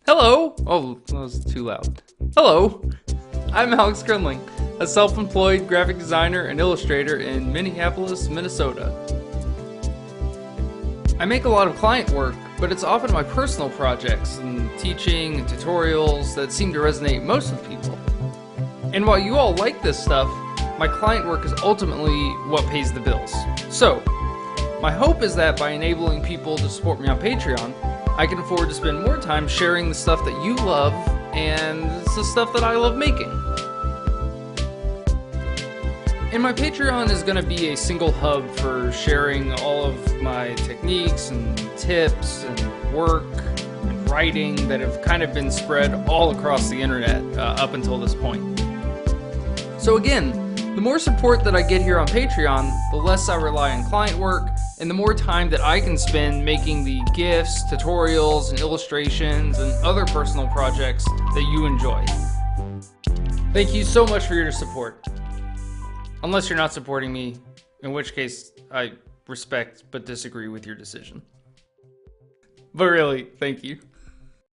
Hello! Oh, that was too loud. Hello! I'm Alex Griendling, a self-employed graphic designer and illustrator in Minneapolis, Minnesota. I make a lot of client work, but it's often my personal projects and teaching and tutorials that seem to resonate most with people. And while you all like this stuff, my client work is ultimately what pays the bills. So, my hope is that by enabling people to support me on Patreon, I can afford to spend more time sharing the stuff that you love and the stuff that I love making. And my Patreon is going to be a single hub for sharing all of my techniques and tips and work and writing that have kind of been spread all across the internet up until this point. So again, the more support that I get here on Patreon, the less I rely on client work, and the more time that I can spend making the GIFs, tutorials, and illustrations, and other personal projects that you enjoy. Thank you so much for your support. Unless you're not supporting me, in which case I respect but disagree with your decision. But really, thank you.